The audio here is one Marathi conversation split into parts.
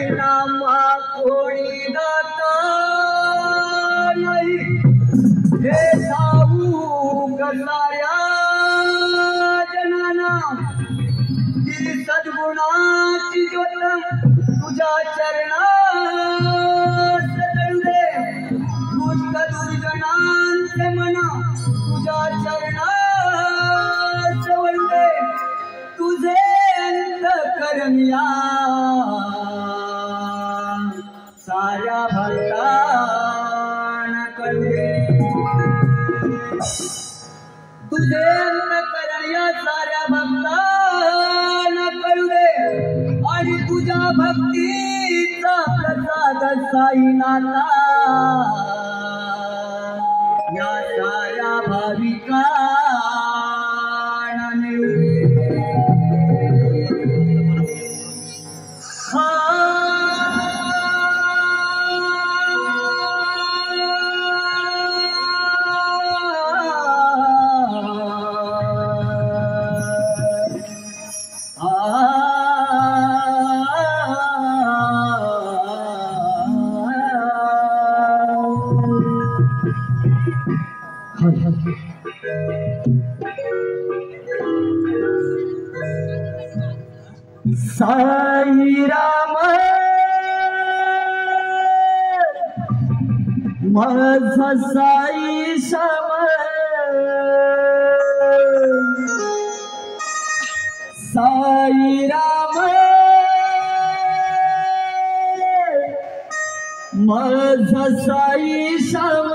परिणामा कोणी दाता नाही हे ठाऊक साऱ्या जनाना ती सद्गुणाची ज्योत तुझ्या चरणात जळले दुष्ट दुर्जनांचे मना तुझ्या चरणात जळले तुझे अंतःकरण्या साऱ्या भक्तांना कळले तुझे अंतःकरण्या साऱ्या भक्तांना कळले आणि तुझ्या भक्तीचा प्रसाद साईनाथा या साऱ्या भाविकांना मिळले साई राम माझा साई श्याम साई राम माझा साई श्याम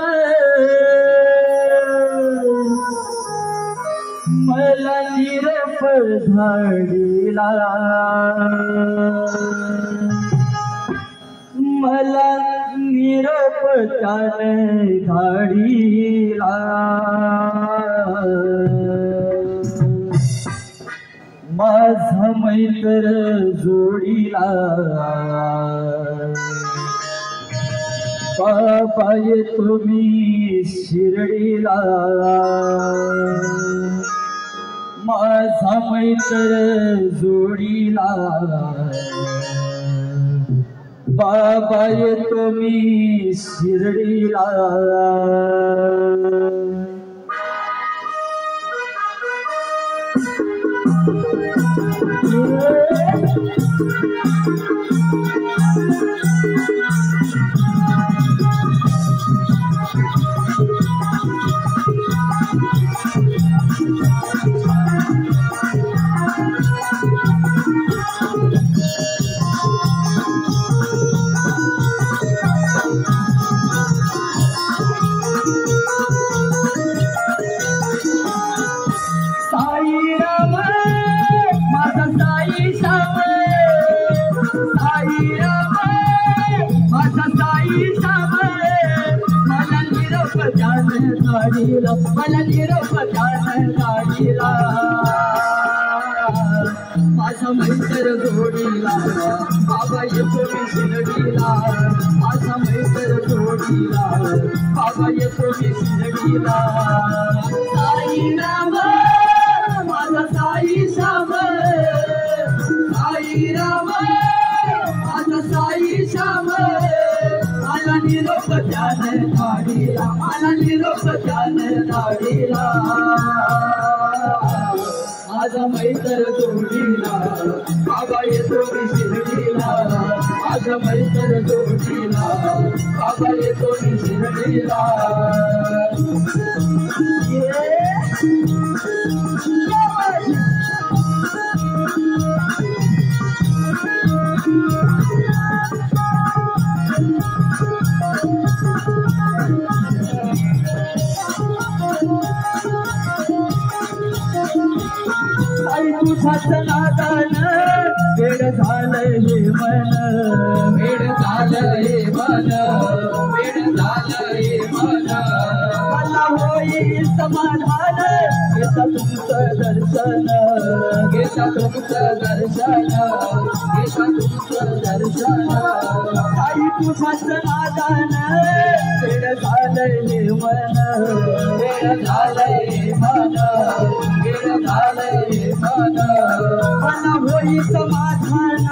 मला निरप धाडीला मला निरप त्याने धाडीला माझा मैत्र जोडीला बाबा येतो मी शिर्डीला माझा मैत्र जोडीला बाबा येतो मी शिर्डीला मला निरोप गाडीला माझा मैत्र जोडीला बाबा येतो मी शिर्डीला माझा मैत्र जोडीला बाबा येतो मी शिर्डीला साई राम माझा साई श्याम साई राम माझा साई श्याम मला निरोप त्याने गाडीला मला निरोप त्याने गाडीला माझा मैत्र जोडीला बाबा येतो मी शिर्डीला माझा मैत्र जोडीला बाबा येतो मी शिर्डीला आई तुझाच नादान वेड झालं हे मन वेड झालं हे मन वेड झालं हे मन मला होईल समाधान घेता तुमचं दर्शन घेता तुमचं दर्शन घेता तुमचं दर्शन आई तुझाच नादान वेड झालंय हे मन वेड झालंय मन वेड झालंय मन मला होई समाधान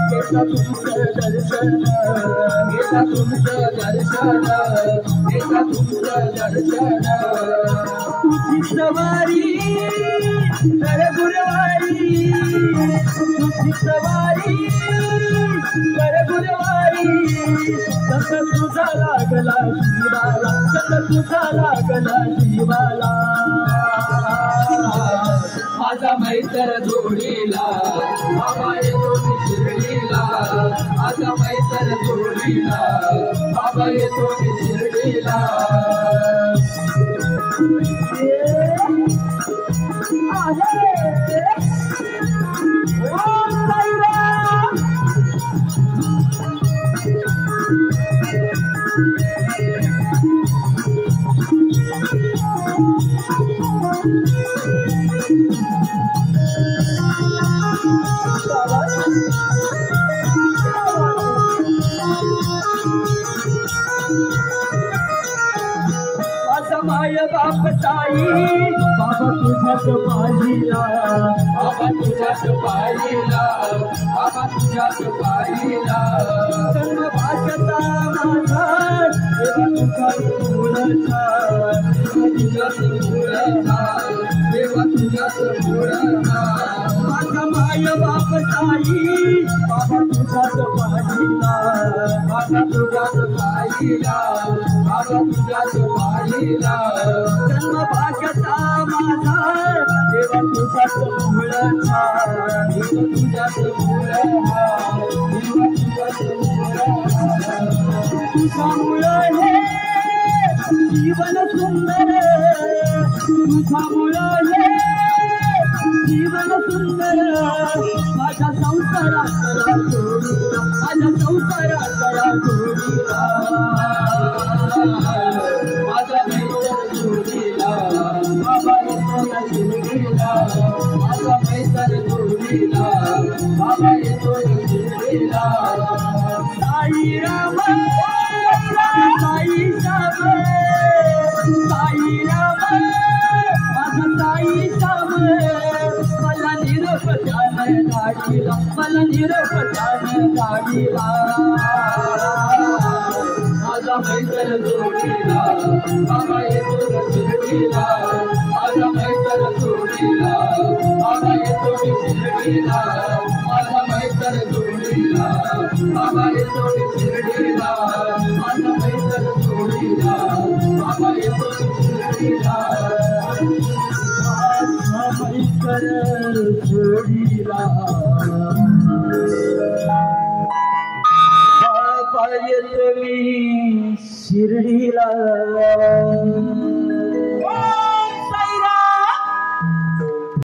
घेता तुमचं दर्शन घेता तुमचं दर्शन घेता तुमचं दर्शन तुझी सवारी कर गुरुवारी तुझी सवारी कर गुरुवारी तस तुझा लागला जीवाला तस तुझा लागला जीवाला माझा मैत्र जोडीला बाबा येतो मी शिर्डीला माझा मैत्र जोडीला बाबा येतो मी शिर्डीला माय बाप साई बाबा तुझ्याच पाहिला बाबा तुझ्याच पाहिला बाबा तुझ्याच पाहिला जन्म भाषता माझा देवा तुझ्याच मुळचा तुझ्याच मुळचा देवा तुझ्याच मुळचा माझा माय बाप साई बाबा तुझ्याच पाहिला बाबा तुझ्याच पाहिला बाबा तुझ्याच पाहिला जन्म भाषता माझा देवा तुझ्याच मुळचा देवा तुझ्याच मुळचा देवा तुझ्याच मुळचा तुझा मुळ हे जीवन सुंदर तुझा मुळ हे जीवन सुंदर माझ्या संसारात जोडीला माझ्या संसारात जोडीला माझा मैत्र जोडीला बाबा येतो ना शिर्डीला माझा मैत्र जोडीला बाबा येतो ना शिर्डीला साई राम साई श्याम साई राम माझा साई श्याम मला निरोप द्यान गाडीला मला निरोप द्यान गाडीला माझा मैत्र जोडीला बाबा येतो ना शिर्डीला माझा मैत्र जोडीला बाबा येतो मी शिर्डीला माझा मैत्र जोडीला बाबा येतो मी शिर्डीला माझा मैत्र जोडीला बाबा येतो मी शिर्डीला माझा मैत्र जोडीला बाबा येतो मी शिर्डीला